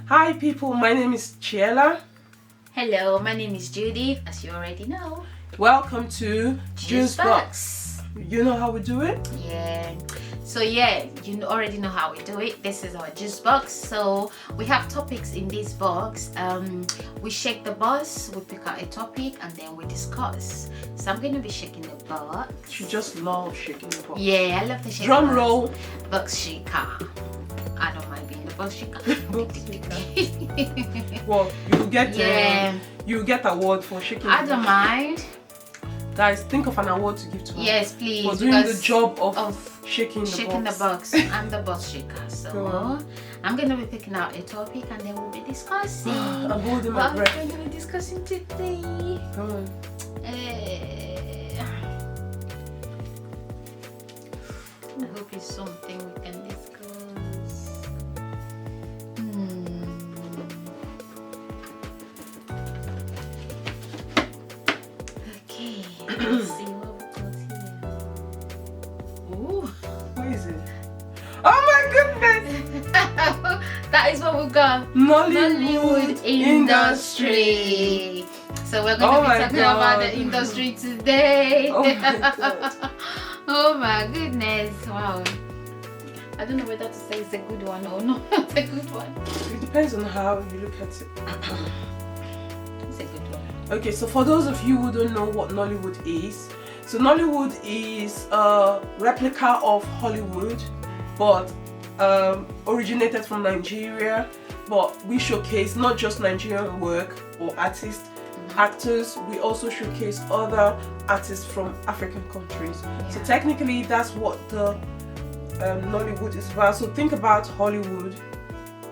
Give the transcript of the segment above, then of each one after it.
Hi people, my name is Chiela. Hello, my name is Judy, as you already know. Welcome to JOOS Box. You know how we do it? Yeah. So yeah, you already know how we do it. This is our JOOS box. So we have topics in this box. We shake the box, we pick out a topic, and then we discuss. So I'm going to be shaking the box. She just loves shaking the box. Yeah, I love the shaking. Drum roll. Box shaker. I don't mind being the box shaker. Well, you get award for shaking. I don't mind. Guys, think of an award to give to her. Yes, please. For doing the job of shaking the box. I'm the box shaker. So I'm going to be picking out a topic and then we'll be discussing. I'm holding my breath. What we're going to be discussing today. Come on. I hope it's something we can discuss. Okay, let's see what we got here. Ooh. What is it? Oh my goodness! That is what we got. Nollywood Industry. So we're going to be talking about the industry today. Oh my God. Oh my goodness. Wow. I don't know whether to say it's a good one or not. It's a good one. It depends on how you look at it. It's a good one. Okay, so for those of you who don't know what Nollywood is, so Nollywood is a replica of Hollywood, but originated from Nigeria. But we showcase not just Nigerian work or artists, actors, we also showcase other artists from African countries. Yeah. So technically that's what the Nollywood is about. So think about Hollywood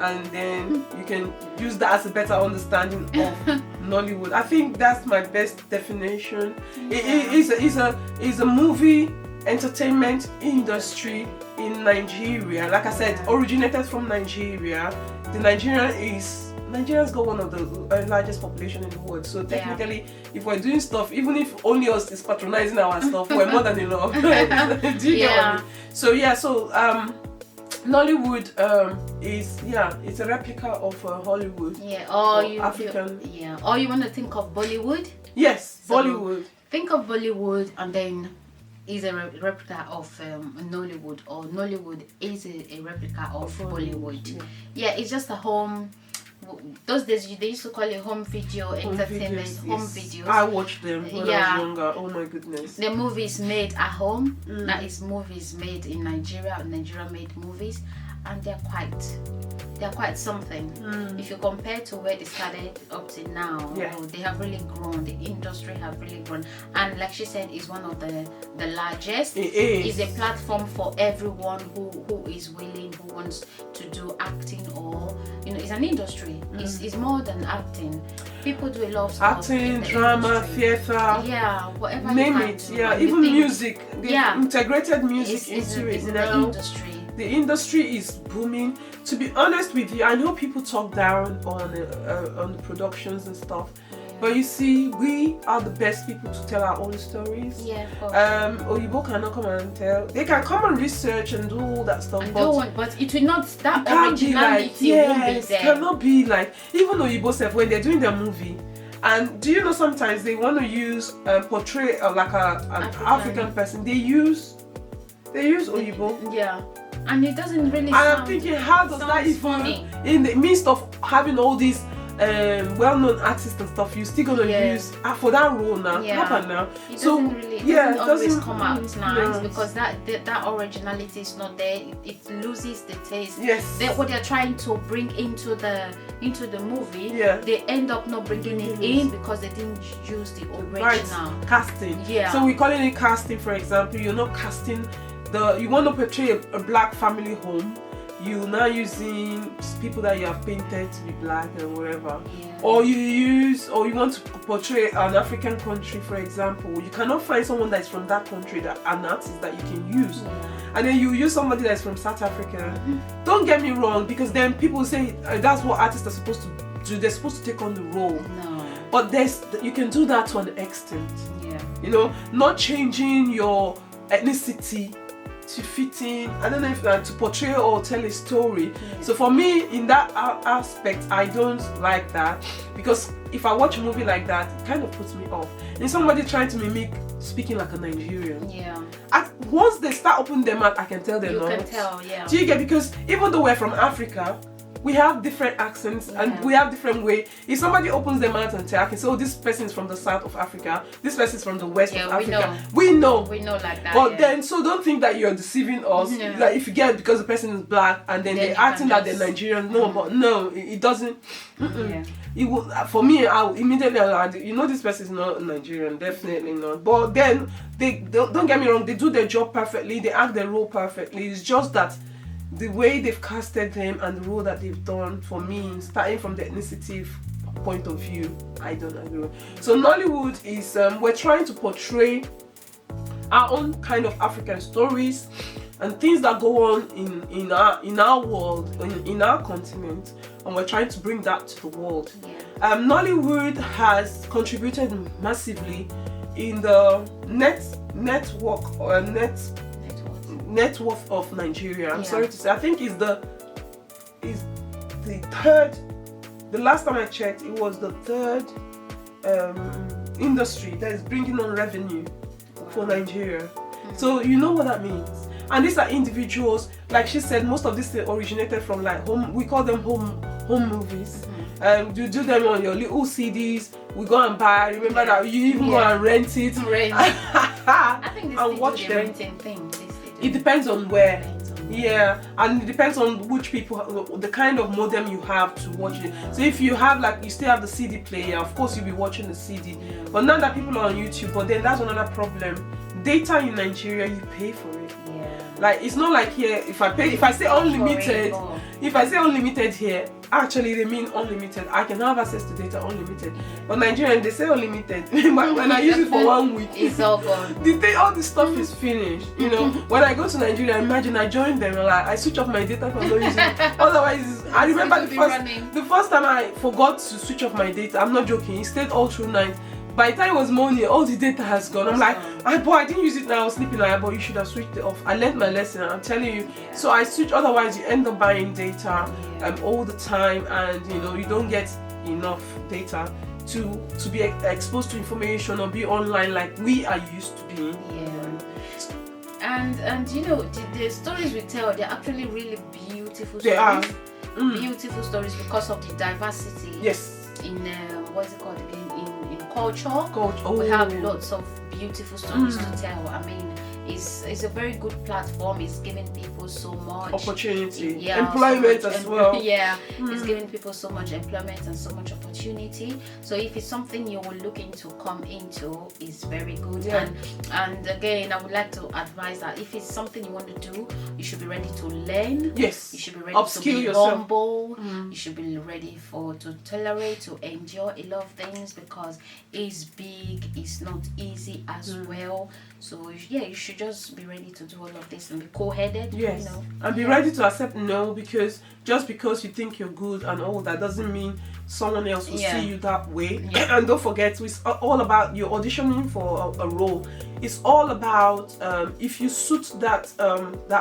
and then you can use that as a better understanding of Nollywood. I think that's my best definition. It is a movie entertainment industry in Nigeria. Like I said, originated from Nigeria. Nigeria's got one of the largest population in the world. So technically, if we're doing stuff, even if only us is patronizing our stuff, we're more than enough. Do you get what I mean? So Nollywood it's a replica of Hollywood. Yeah. African. Or you want to think of Bollywood? Yes, So Bollywood. think of Bollywood and then is a replica of Nollywood, or Nollywood is a replica of Bollywood. Yeah, it's just a home. Those days they used to call it home video entertainment, home videos. I watched them when I was younger. Oh my goodness. The movies made at home. That is movies made in Nigeria. Nigeria made movies, and they're quite something. If you compare to where they started up to now, they have really grown. The industry have really grown, and like she said, is one of the largest. It is. It's a platform for everyone who is willing, who wants to do acting, or it's an industry. It's more than acting. People do a lot of stuff. Acting, drama, theater. Yeah, whatever. Name it. Yeah, even music. They integrated music into it now. Industry. The industry is booming. To be honest with you, I know people talk down on the productions and stuff, but you see, we are the best people to tell our own stories. Yeah, of course. Oyibo cannot come and tell. They can come and research and do all that stuff, but it will not. That can't originality be like, won't be there. It cannot be like, even Oyibo self, when they're doing their movie. And do you know sometimes they want to use portray like an African person. They use Oyibo. Yeah. And it doesn't really and I'm thinking, how does that even funny? In the midst of having all these well-known artists and stuff, you still gonna use for that role now? Happen now. It doesn't always come out nice because that originality is not there. It loses the taste. Yes. What they're trying to bring into the movie, they end up not bringing it in because they didn't use the original. Right. Casting. Yeah. So we're calling it casting. For example, you're not casting you want to portray a black family home. You're now using people that you have painted to be black and wherever. Or you want to portray an African country, for example. You cannot find someone that is from that country, an artist that you can use. And then you use somebody that's from South Africa. Don't get me wrong, because then people say that's what artists are supposed to do. They're supposed to take on the role. No. But you can do that to an extent. Not changing your ethnicity to fit in. I don't know if to portray or tell a story. Yeah. So for me, in that aspect, I don't like that, because if I watch a movie like that, it kind of puts me off. And somebody trying to mimic speaking like a Nigerian. Yeah. Once they start opening their mouth, I can tell they're not. You can tell, yeah. Do you get? Because even though we're from Africa, we have different accents and we have different way. If somebody opens their mouth and tell, I can say, oh, this person is from the south of Africa, this person is from the west of Africa. We know like that. But then, so don't think that you're deceiving us. Yeah. Like if you get because the person is black and then they're acting that they're Nigerian. No, but no, it doesn't. Yeah. It will, for me, I'll immediately, this person is not Nigerian, definitely not. But then they don't get me wrong, they do their job perfectly, they act their role perfectly. It's just that the way they've casted them and the role that they've done, for me, starting from the ethnicity point of view, I don't agree. So Nollywood is we're trying to portray our own kind of African stories and things that go on in our world, in our continent, and we're trying to bring that to the world. Yeah. Nollywood has contributed massively in the net worth of Nigeria. I'm sorry to say, I think is the third. The last time I checked, it was the third industry that is bringing on revenue for Nigeria. So you know what that means. And these are individuals, like she said, most of this originated from like home. We call them home movies. You do them on your little CDs. We go and buy. Remember that you even go and rent it. I think this and watch the renting thing. It depends on where. Yeah, and it depends on which people, the kind of modem you have to watch it. So if you have you still have the CD player, of course you'll be watching the CD. But now that people are on YouTube, but then that's another problem. Data in Nigeria, you pay for it. Yeah. Like it's not like here. If I say unlimited here, actually they mean unlimited. I can have access to data unlimited. But Nigerian, they say unlimited. But when I use it for 1 week, it's all gone. All the stuff is finished. You know, when I go to Nigeria, imagine I join them and I switch off my data for no reason. Otherwise, I remember the first time I forgot to switch off my data. I'm not joking. It stayed all through night. By the time it was morning, all the data has gone. I'm like, I didn't use it now. I was sleeping. Like, but you should have switched it off. I learned my lesson. I'm telling you. Yeah. So I switch. Otherwise, you end up buying data all the time, and you don't get enough data to be exposed to information or be online like we are used to being. Yeah. And the stories we tell, they're actually really beautiful stories. They are beautiful stories because of the diversity. Yes. In what's it called again? In culture. We have lots of beautiful stories to tell. I mean, it's a very good platform. It's giving people so much opportunity, employment as well. It's giving people so much employment and so much opportunity. So if it's something you're looking to come into, it's very good. And again, I would like to advise that if it's something you want to do, you should be ready to learn. Yes. You should be ready to be humble. You should be ready to tolerate, to endure a lot of things, because it's big, it's not easy as well. So you should just be ready to do all of this and be cool-headed. Yes. And be ready to accept no, because just because you think you're good and all that doesn't mean someone else will see you that way. And don't forget, it's all about you auditioning for a role. It's all about if you suit that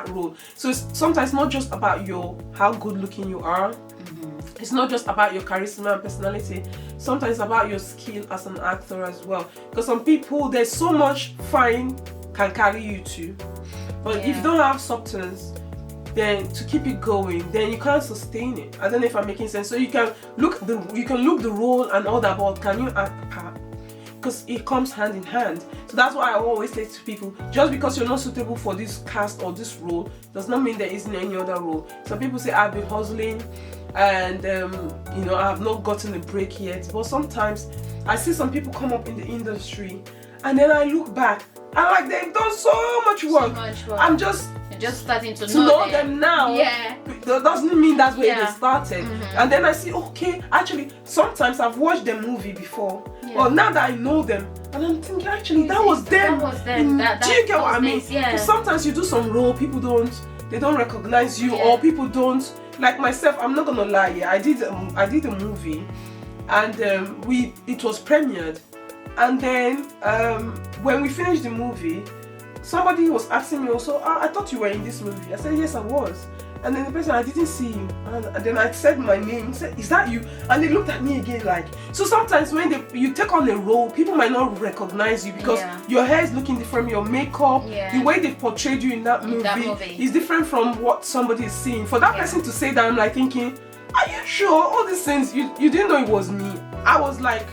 role. So it's sometimes not just about how good looking you are. It's not just about your charisma and personality. Sometimes it's about your skill as an actor as well. Because some people, there's so much fine can carry you to, but if you don't have substance, then to keep it going, then you can't sustain it. I don't know if I'm making sense. So you can look the role and all that, but can you act the part? Because it comes hand in hand. So that's why I always say to people, just because you're not suitable for this cast or this role does not mean there isn't any other role. Some people say I've been hustling and I have not gotten a break yet, but sometimes I see some people come up in the industry and then I look back and they've done so much work. I'm just starting to know them now. That doesn't mean that's where they started. And then I see, okay, actually sometimes I've watched the movie before, but now that I know them, and I'm thinking, actually that was them. Do you get what I mean? Because sometimes you do some role, people don't recognize you, or people don't. Like myself, I'm not gonna lie. I did a movie, and it was premiered, and then when we finished the movie, somebody was asking me also, I thought you were in this movie. I said, yes, I was. And then the person, I didn't see you. And then I said my name. Said, is that you? And they looked at me again like. So sometimes when you take on a role, people might not recognize you because your hair is looking different, your makeup, the way they portrayed you in that movie is different from what somebody is seeing. For that person to say that, I'm like thinking, are you sure? All these things, you didn't know it was me. I was like,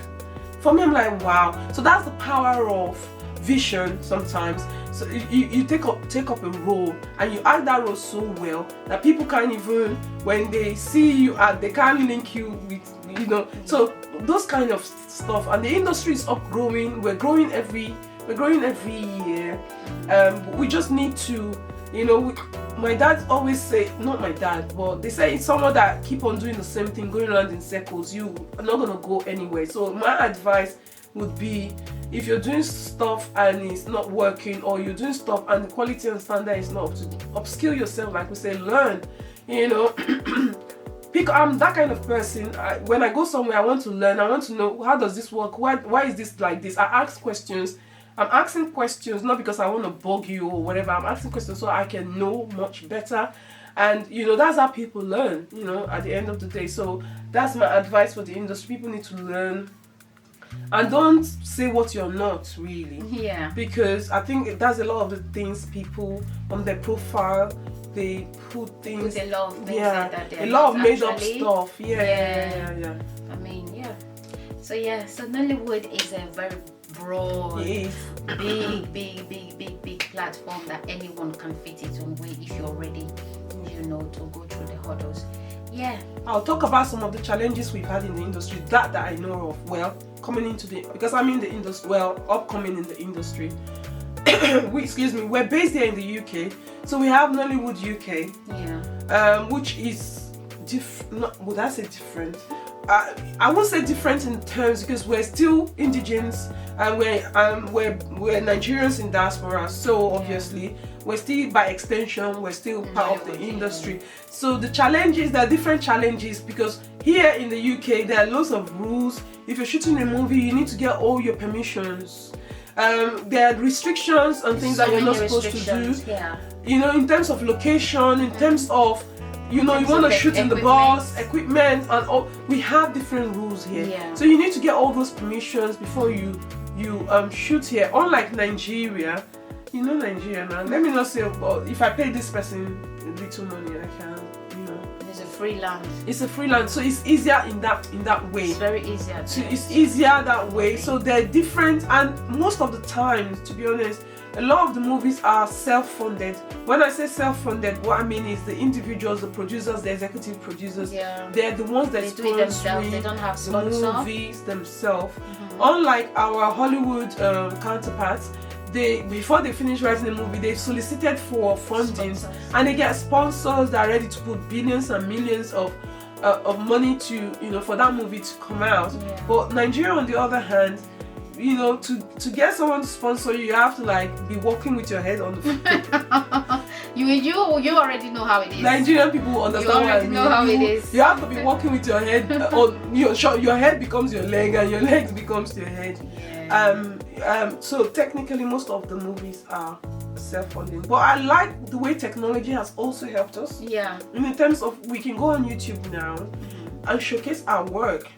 for me, I'm like, wow. So that's the power of vision sometimes. So you take up a role and you act that role so well that people can't even, when they see you act, they can't link you with, so those kind of stuff. And the industry is upgrowing. We're growing every year. We just need to, my dad always say, not my dad, but they say it's someone that keep on doing the same thing, going around in circles, you are not gonna go anywhere. So my advice would be, if you're doing stuff and it's not working, or you're doing stuff and the quality and standard is not up to, upskill yourself, like we say, learn, I'm that kind of person. When I go somewhere, I want to learn. I want to know, how does this work? Why is this like this? I ask questions. I'm asking questions not because I want to bug you or whatever. I'm asking questions so I can know much better. And that's how people learn, at the end of the day. So that's my advice for the industry. People need to learn. And don't say what you're not, really. Yeah. Because I think that's a lot of the things people on their profile, they put things. With a lot of things that a lot of made up stuff. Yeah. I mean, yeah. So Nollywood is a very broad, big platform that anyone can fit it on way if you're ready, to go through the hurdles. Yeah. I'll talk about some of the challenges we've had in the industry that I know of. Well, because I'm in the industry, upcoming in the industry. We're based here in the UK, so we have Nollywood UK. Yeah. Which is different. Would I say different? I won't say different in terms because we're still indigenous and we're Nigerians in diaspora. So obviously we're still, by extension, we're still part of the industry. So the challenges, there are different challenges because here in the UK there are lots of rules. If you're shooting a movie, you need to get all your permissions. There are restrictions and things that you're not supposed to do. Yeah. In terms of location, in terms of you want to shoot in the bus, equipment, and all. We have different rules here. Yeah. So you need to get all those permissions before you shoot here. Unlike Nigeria, Nigeria now. Let me not say, if I pay this person a little money, I can. It's a free land. It's a free land, so it's easier in that way. It's very easier. It's easier that way. So they're different, and most of the time, to be honest, a lot of the movies are self-funded. When I say self-funded, what I mean is the individuals, the producers, the executive producers, they're the ones that do it themselves. They don't have sponsors. The movies themselves. Unlike our Hollywood counterparts, before they finish writing the movie, they solicited for funding, and they get sponsors that are ready to put billions and millions of money to for that movie to come out. Yeah. But Nigeria, on the other hand, to get someone to sponsor you, you have to be walking with your head on the floor. you already know how it is. Nigerian people will understand. You already know how it is. You have to be walking with your head on your head becomes your leg and your legs becomes your head. Yeah. So technically most of the movies are self-funding, but I like the way technology has also helped us. Yeah. In terms of, we can go on YouTube now and showcase our work.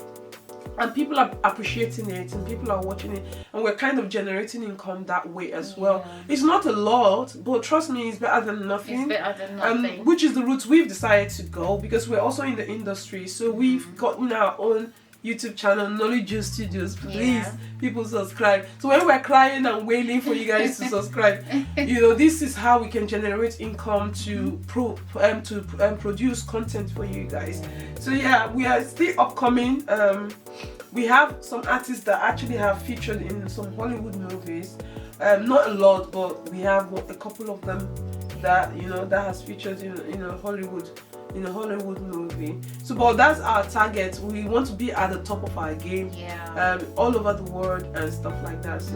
And people are appreciating it and people are watching it, and we're kind of generating income that way as well. It's not a lot, but trust me, it's better than nothing. It's better than nothing. Which is the route we've decided to go, because we're also in the industry. So we've gotten our own YouTube channel, Nollywood Studios. Please, people subscribe. So when we're crying and wailing for you guys to subscribe, this is how we can generate income to produce content for you guys. So we are still upcoming. We have some artists that actually have featured in some Hollywood movies. Not a lot, but we have a couple of them that that has featured in a Hollywood movie. So, but that's our target. We want to be at the top of our game, all over the world and stuff like that. So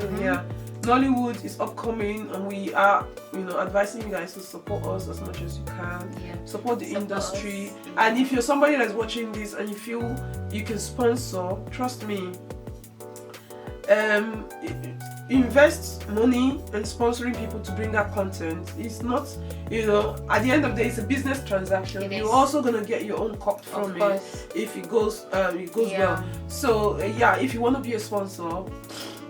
Nollywood is upcoming, and we are advising you guys to support us as much as you can. Support the industry. And if you're somebody that's watching this and you feel you can sponsor, trust me, invest money in sponsoring people to bring out content. It's not, at the end of the day, it's a business transaction. You're also gonna get your own cut from it if it goes well. So if you want to be a sponsor,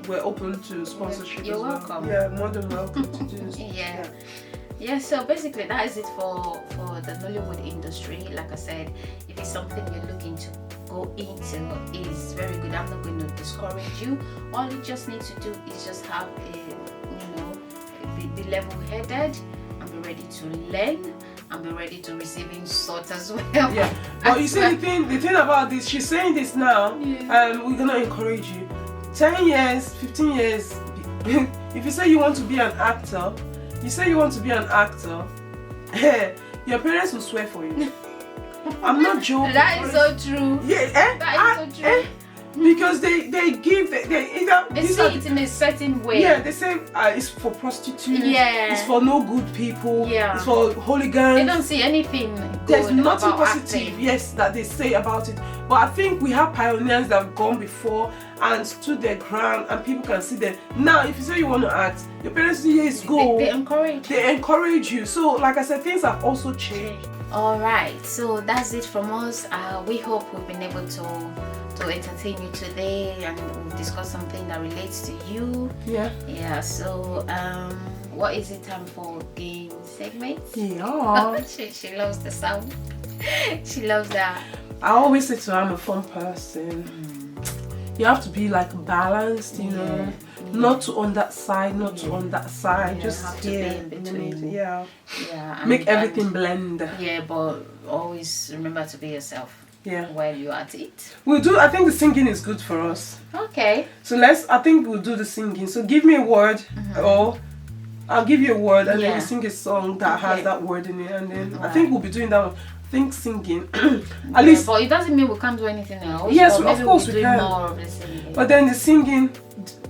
we're open to sponsorship. You're as welcome. Well. Yeah, more than welcome to do this. Yeah, so basically that is it for the Nollywood industry. Like I said, if it's something you're looking to go into, is very good. I'm not going to discourage you. All you just need to do is just have be level-headed and be ready to learn and be ready to receive insult as well. Yeah, but you see the thing about this, she's saying this now, and we're gonna encourage you. 10 years, 15 years, if you say you want to be an actor, your parents will swear for you. I'm not joking. That is so true. Yeah, that is so true. Because they give they see it in a certain way. Yeah, they say it's for prostitutes. Yeah, it's for no good people. Yeah, it's for hooligans. They don't see anything good. There's nothing about positive, acting. yes, that they say about it. But I think we have pioneers that have gone before and stood their ground, and people can see them. Now, if you say you want to act, your parents say yes, go. They encourage. They encourage you. So, like I said, things have also changed. All right, so that's it from us. We hope we've been able to entertain you today and we'll discuss something that relates to you. Yeah. So what is it time for game segment? Yeah. she loves the sound. She loves that. I always say to her, I'm a fun person. You have to be like balanced, you know, not to on that side, not to on that side. Just have to be in between. Yeah. And, make everything blend. Yeah, but always remember to be yourself. Yeah. While you're at it. We'll do. I think the singing is good for us. Okay. So I think we'll do the singing. So give me a word, or I'll give you a word, and then you sing a song that has that word in it, and then I think we'll be doing that one. I think singing. At least. But it doesn't mean we can't do anything else. Yes, of course we can. More of the singing. But then the singing,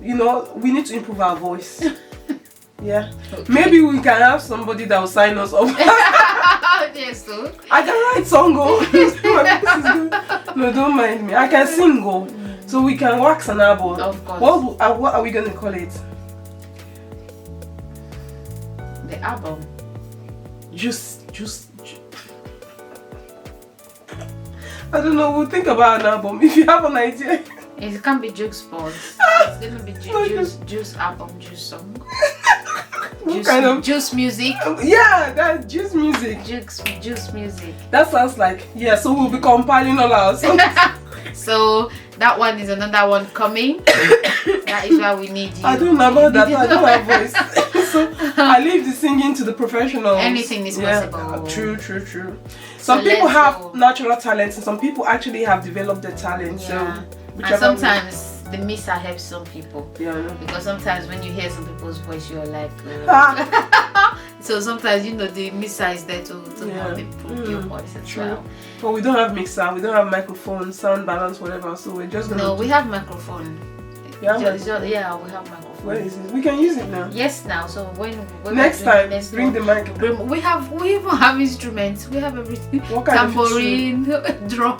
we need to improve our voice. Yeah. Okay. Maybe we can have somebody that will sign us up. Yes, so. I can write song. No, don't mind me. I can sing. So we can wax an album. Of course. What are we going to call it? The album. Juice. I don't know. We'll think about an album. If you have an idea. It can't be JOOS Box. It's gonna be JOOS album, JOOS song. JOOS music. Yeah, that's JOOS music. JOOS music. That sounds like So we'll be compiling all our songs. So that one is another one coming. That is why we need you. I don't know about that. I don't have voice. So I leave the singing to the professionals. Anything is possible. True. Some people have natural talents, and some people actually have developed their talent. Yeah. And sometimes the mixer helps some people. Yeah. Because sometimes when you hear some people's voice, you're like. So sometimes the mixer is there to help improve your voice as well. But we don't have mixer, we don't have microphone, sound balance, whatever. So we're just gonna. No, we have microphone. We have microphone. Where is it? We can use it now. Yes, now. So when next time, bring the microphone. We even have instruments. We have everything. What kind tambourine, drum.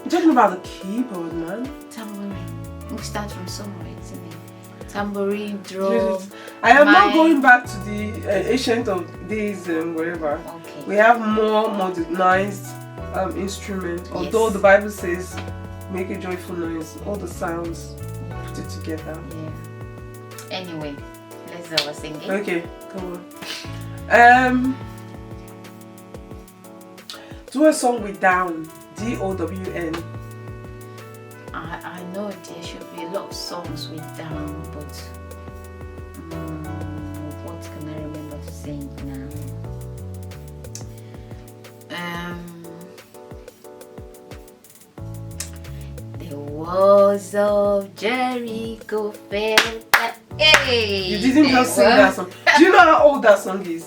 I'm talking about the keyboard, man. Tambourine. We start from somewhere, isn't it? Tambourine, drum. I am not going back to the ancient of days and wherever. Okay. We have more modernized instruments. Although the Bible says, make a joyful noise. All the sounds, put it together. Yeah. Anyway, let's do our singing. Okay, come on. Do a song with down. DOWN. I know there should be a lot of songs with down, but what can I remember to sing now? The walls of Jericho fell. Hey, you didn't just sing that song. Do you know how old that song is?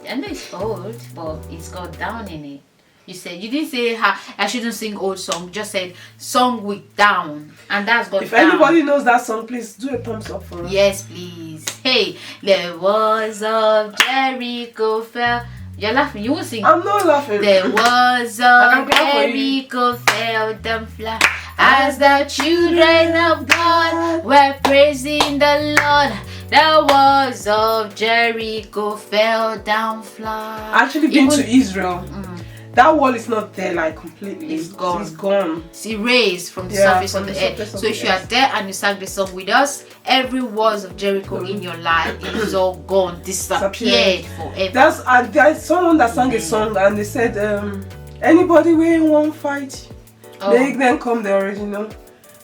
I know it's old, but it's got down in it. You didn't say I shouldn't sing old song. Just said song with down, and that's got. If anybody knows that song, please do a thumbs up for us. Yes, please. Hey, the walls of Jericho fell. You're laughing. You won't sing. I'm not laughing. The walls of Jericho fell down flat as the children of God were praising the Lord. The walls of Jericho fell down flat. I actually been to Israel. That wall is not there like completely. It's gone. It's gone. It's erased from the surface of the earth. So if you are there and you sang the song with us, every walls of Jericho in your life is all gone, disappeared forever. There's someone that sang a song and they said, anybody who won't fight, they then come the original.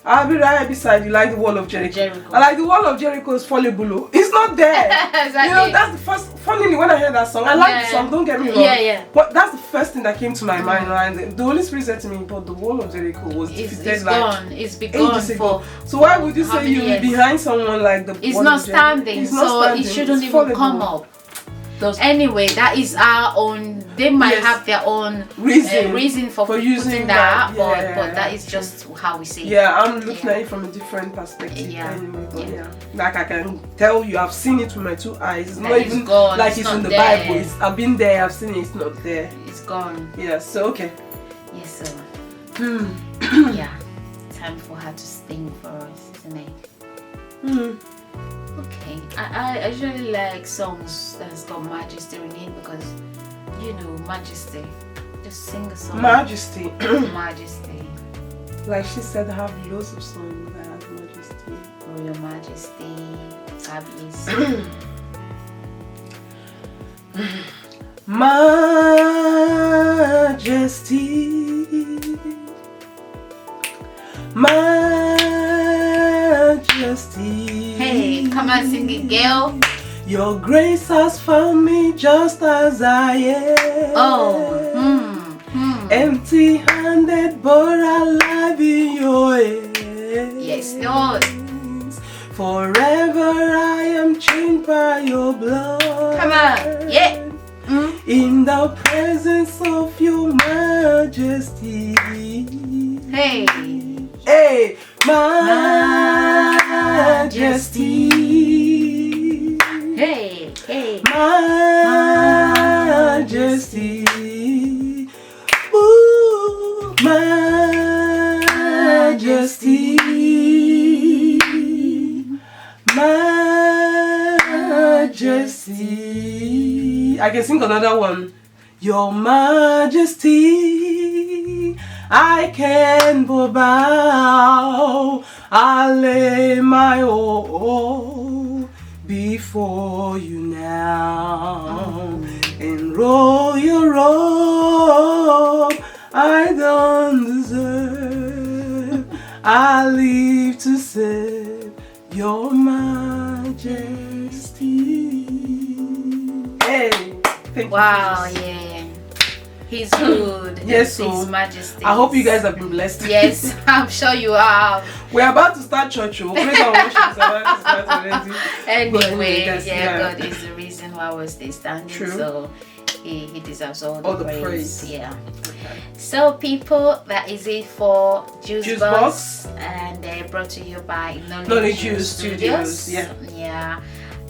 I'll be right beside you like the wall of Jericho. I like the wall of Jericho is fallible. It's not there. Exactly. You know, that's the first. Funnily, when I heard that song, I like the song. Don't get me wrong. But that's the first thing that came to my mind. And the Holy Spirit said to me, "But the wall of Jericho was defeated it's gone. It's been gone for. So why would you say you're behind someone like the? It's not standing. So it shouldn't even come up. Anyway, that is our own. They might have their own reason for using that, but that is just how we see it. Yeah, I'm looking at it from a different perspective. Anyway, but like I can tell you, I've seen it with my 2 eyes. It's not even gone. Like it's in the Bible. I've been there. I've seen it. It's not there. It's gone. Yeah. So okay. Yes, sir. Yeah. Time for her to sing for us, isn't it? Okay, I usually like songs that has got majesty in it because, you know, majesty. Just sing a song. Majesty. Majesty. Like she said, I have loads of songs that have majesty. Royal Majesty, fabulous. Majesty. Hey, come on, sing it, girl. Your grace has found me just as I am. Empty-handed but alive in your hands. Yes, Lord. Forever I am chained by your blood. Come on, yeah. In the presence of your majesty. Hey. Hey, majesty. Hey, hey. Majesty. Ooh, majesty. Majesty. I can sing another one. Your majesty, I can bow. I lay my all before you now and roll your robe. I don't deserve. I live to serve your majesty. Hey, thank wow, you. Yeah. He's good. Yes, His Majesty. I hope you guys have been blessed. Yes, I'm sure you are. We're about to start church. Praise and worship is about to start already. Anyway, God is the reason why we're still standing. True. So he deserves all the praise. Yeah. Okay. So people, that is it for JOOS Box, and brought to you by Nollywood Studios. Yeah.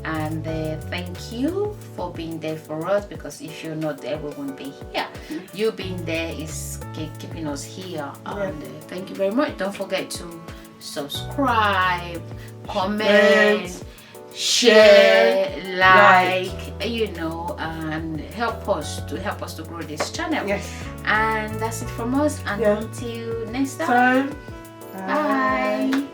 And thank you for being there for us, because if you're not there, we won't be here. You being there is keeping us here. And thank you very much. Don't forget to subscribe, comment, share, like, you know, and help us to grow this channel. Yes. And that's it from us. And until next time. Bye.